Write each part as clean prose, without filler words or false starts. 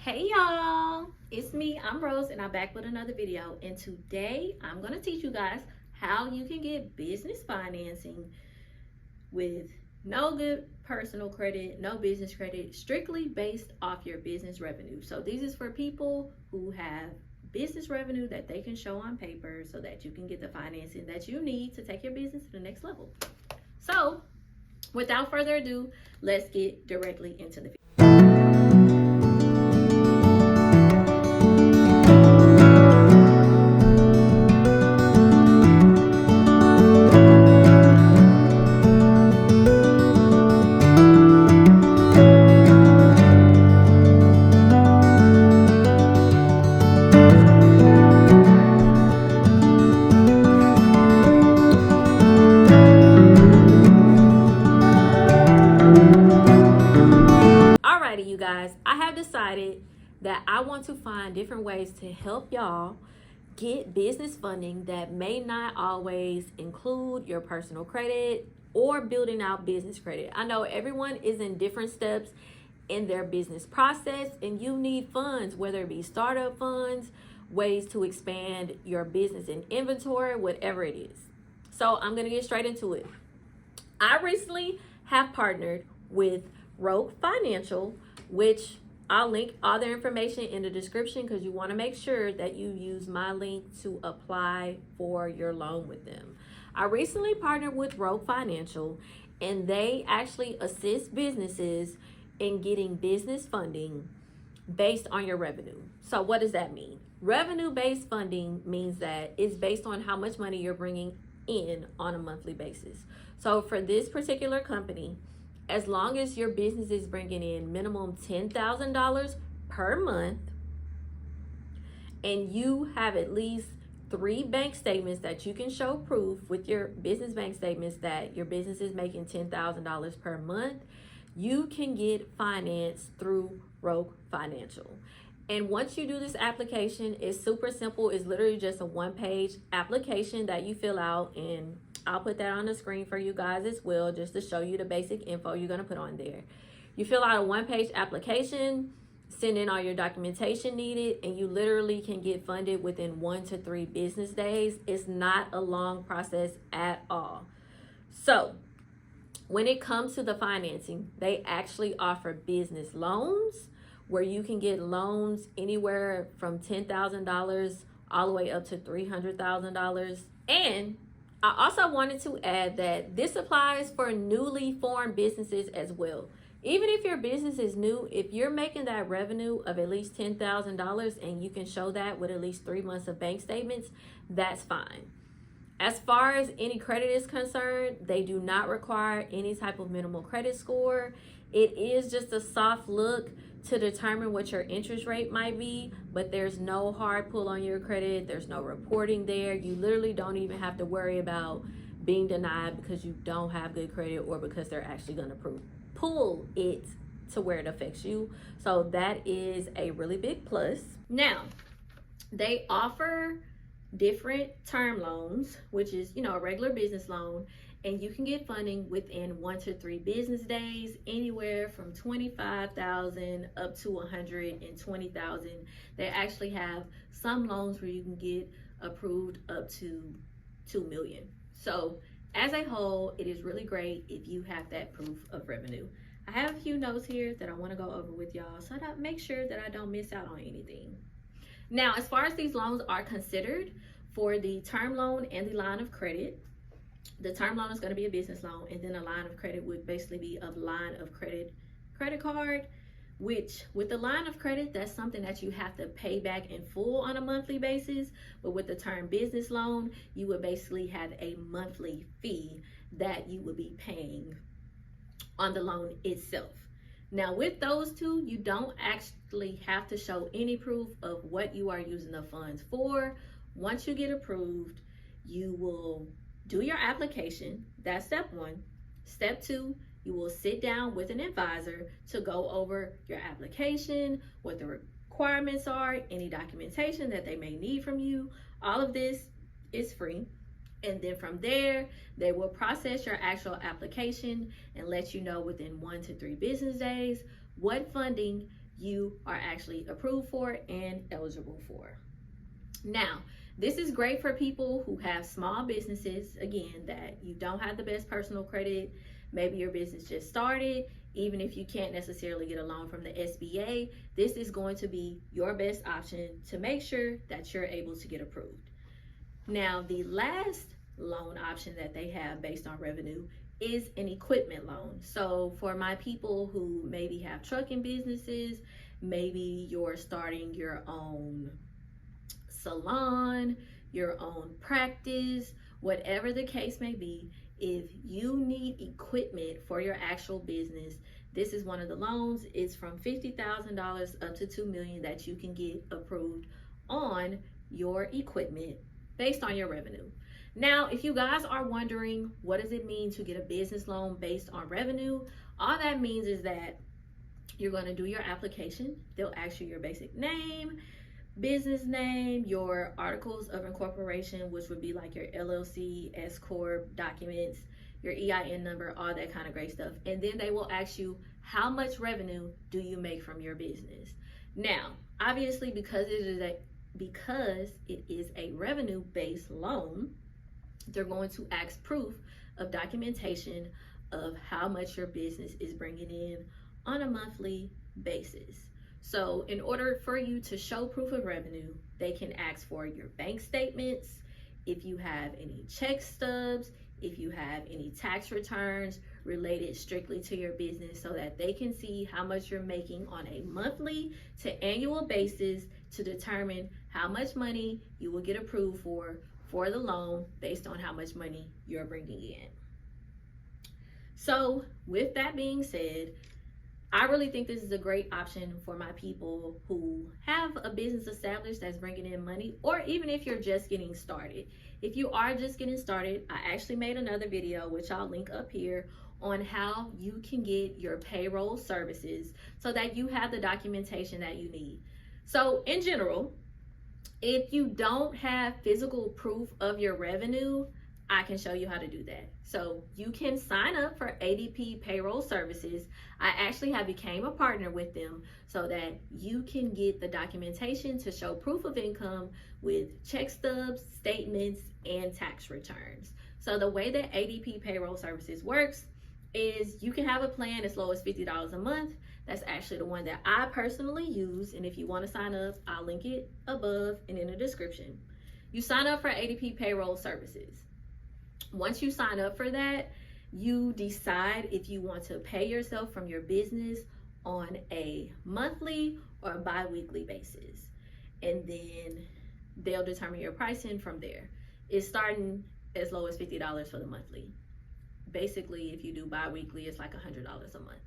Hey y'all, it's me, I'm Rose, and I'm back with another video. And today I'm going to teach you guys how you can get business financing with no good personal credit, no business credit, strictly based off your business revenue. So these is for people who have business revenue that they can show on paper so that you can get the financing that you need to take your business to the next level. So without further ado, let's get directly into the video. Alrighty, you guys, I have decided that I want to find different ways to help y'all get business funding that may not always include your personal credit or building out business credit. I know everyone is in different steps in their business process, and you need funds, whether it be startup funds, ways to expand your business and inventory, whatever it is. So I'm going to get straight into it. I recently have partnered with ROK Financial, which I'll link all their information in the description because you want to make sure that you use my link to apply for your loan with them. I recently partnered with ROK Financial, and they actually assist businesses in getting business funding based on your revenue. So what does that mean? Revenue-based funding means that it's based on how much money you're bringing in on a monthly basis. So for this particular company, as long as your business is bringing in minimum $10,000 per month and you have at least 3 bank statements that you can show proof with your business bank statements that your business is making $10,000 per month, you can get financed through ROK Financial. And once you do this application, it's super simple. It's literally just a 1-page application that you fill out, and I'll put that on the screen for you guys as well, just to show you the basic info you're going to put on there. You fill out a 1-page application, send in all your documentation needed, and you literally can get funded within 1 to 3 business days. It's not a long process at all. So when it comes to the financing, they actually offer business loans where you can get loans anywhere from $10,000 all the way up to $300,000. And I also wanted to add that this applies for newly formed businesses as well. Even if your business is new, if you're making that revenue of at least $10,000 and you can show that with at least 3 months of bank statements, that's fine. As far as any credit is concerned, they do not require any type of minimal credit score. It is just a soft look to determine what your interest rate might be, but there's no hard pull on your credit. There's no reporting there. You literally don't even have to worry about being denied because you don't have good credit or because they're actually going to pull it to where it affects you. So that is a really big plus. Now, they offer different term loans, which is, a regular business loan, and you can get funding within 1 to 3 business days, anywhere from $25,000 up to $120,000. They actually have some loans where you can get approved up to $2 million. So as a whole, it is really great if you have that proof of revenue. I have a few notes here that I want to go over with y'all so that I make sure that I don't miss out on anything. Now, as far as these loans are considered, for the term loan and the line of credit, the term loan is going to be a business loan, and then a line of credit would basically be a line of credit card, which with the line of credit, that's something that you have to pay back in full on a monthly basis. But with the term business loan, you would basically have a monthly fee that you would be paying on the loan itself. Now with those two, you don't actually have to show any proof of what you are using the funds for. Once you get approved, you will do your application. That's step 1. Step 2, you will sit down with an advisor to go over your application, what the requirements are, any documentation that they may need from you. All of this is free. And then from there, they will process your actual application and let you know within 1 to 3 business days what funding you are actually approved for and eligible for. Now, this is great for people who have small businesses, again, that you don't have the best personal credit. Maybe your business just started. Even if you can't necessarily get a loan from the SBA, this is going to be your best option to make sure that you're able to get approved. Now, the last loan option that they have based on revenue is an equipment loan. So for my people who maybe have trucking businesses, maybe you're starting your own salon, your own practice, whatever the case may be, if you need equipment for your actual business, this is one of the loans. It's from $50,000 up to $2 million that you can get approved on your equipment based on your revenue. Now, if you guys are wondering, what does it mean to get a business loan based on revenue? All that means is that you're going to do your application. They'll ask you your basic name, business name, your articles of incorporation, which would be like your LLC, S Corp documents, your EIN number, all that kind of great stuff. And then they will ask you, how much revenue do you make from your business? Now, obviously, because it is a revenue-based loan, they're going to ask proof of documentation of how much your business is bringing in on a monthly basis. So in order for you to show proof of revenue, they can ask for your bank statements, if you have any check stubs, if you have any tax returns related strictly to your business, so that they can see how much you're making on a monthly to annual basis to determine how much money you will get approved for the loan based on how much money you're bringing in. So with that being said, I really think this is a great option for my people who have a business established that's bringing in money, or even if you're just getting started. If you are just getting started, I actually made another video, which I'll link up here, on how you can get your payroll services so that you have the documentation that you need. So in general, if you don't have physical proof of your revenue, I can show you how to do that. So you can sign up for ADP Payroll Services. I actually have became a partner with them so that you can get the documentation to show proof of income with check stubs, statements, and tax returns. So the way that ADP Payroll Services works is you can have a plan as low as $50 a month. That's actually the one that I personally use. And if you want to sign up, I'll link it above and in the description. You sign up for ADP Payroll Services. Once you sign up for that, you decide if you want to pay yourself from your business on a monthly or bi-weekly basis. And then they'll determine your pricing from there. It's starting as low as $50 for the monthly. Basically, if you do bi-weekly, it's like $100 a month.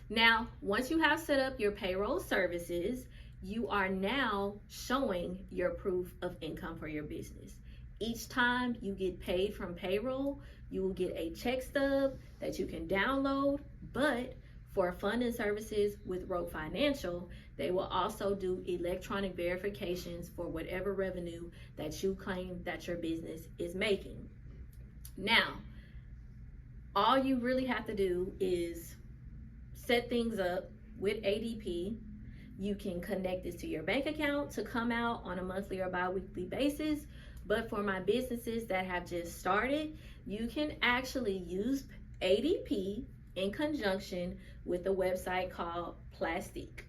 Now, once you have set up your payroll services, you are now showing your proof of income for your business. Each time you get paid from payroll, you will get a check stub that you can download. But for funding services with ROK Financial, they will also do electronic verifications for whatever revenue that you claim that your business is making. Now, all you really have to do is set things up with ADP. You can connect this to your bank account to come out on a monthly or bi-weekly basis. But for my businesses that have just started, you can actually use ADP in conjunction with a website called Plastique.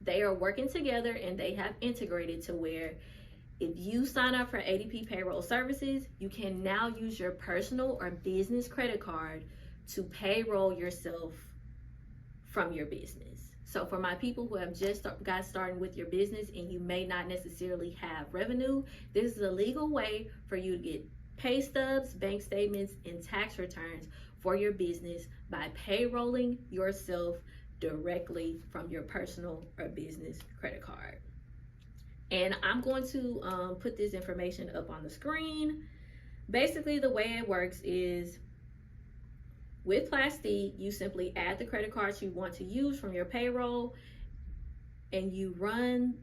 They are working together and they have integrated to where if you sign up for ADP Payroll Services, you can now use your personal or business credit card to payroll yourself from your business. So for my people who have just got started with your business and you may not necessarily have revenue, this is a legal way for you to get pay stubs, bank statements, and tax returns for your business by payrolling yourself directly from your personal or business credit card. And I'm going to put this information up on the screen. Basically, the way it works is with Plastique, you simply add the credit cards you want to use from your payroll, and you run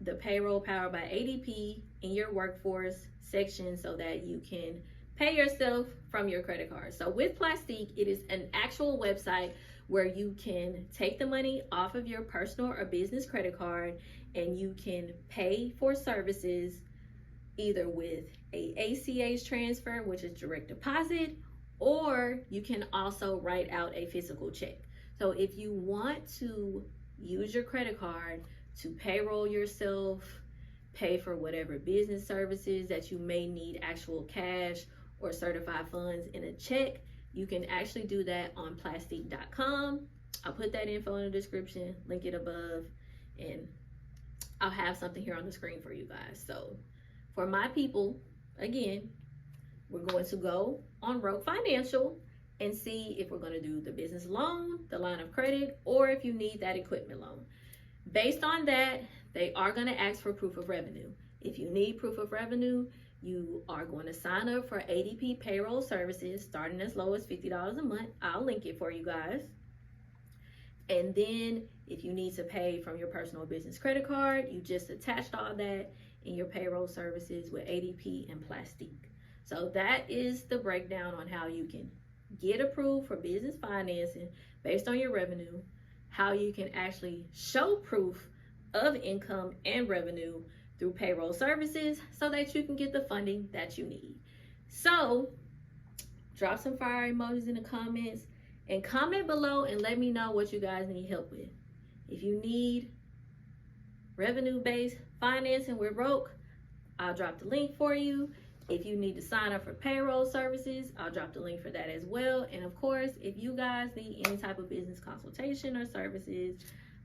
the payroll powered by ADP in your workforce section so that you can pay yourself from your credit card. So with Plastique, it is an actual website where you can take the money off of your personal or business credit card and you can pay for services either with a ACH transfer, which is direct deposit, or you can also write out a physical check. So if you want to use your credit card to payroll yourself, pay for whatever business services that you may need actual cash or certified funds in a check, you can actually do that on plastique.com. I'll put that info in the description, link it above, and I'll have something here on the screen for you guys. So for my people, again, we're going to go on ROK Financial and see if we're going to do the business loan, the line of credit, or if you need that equipment loan. Based on that, they are going to ask for proof of revenue. If you need proof of revenue, you are going to sign up for ADP Payroll Services, starting as low as $50 a month. I'll link it for you guys. And then if you need to pay from your personal business credit card, you just attached all that in your payroll services with ADP and Plastique. So that is the breakdown on how you can get approved for business financing based on your revenue, how you can actually show proof of income and revenue through payroll services so that you can get the funding that you need. So drop some fire emojis in the comments and comment below and let me know what you guys need help with. If you need revenue-based financing with ROK, I'll drop the link for you. If you need to sign up for payroll services, I'll drop the link for that as well. And of course, if you guys need any type of business consultation or services,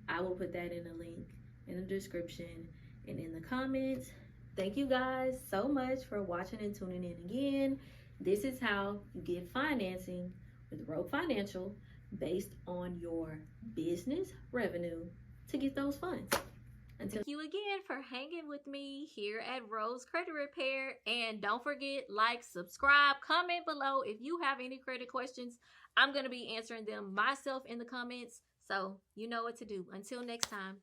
I will put that in the link in the description and in the comments. Thank you guys so much for watching and tuning in again. This is how you get financing with ROK Financial based on your business revenue to get those funds. Thank you again for hanging with me here at Rose Credit Repair. And don't forget, like, subscribe, comment below if you have any credit questions. I'm going to be answering them myself in the comments. So you know what to do. Until next time.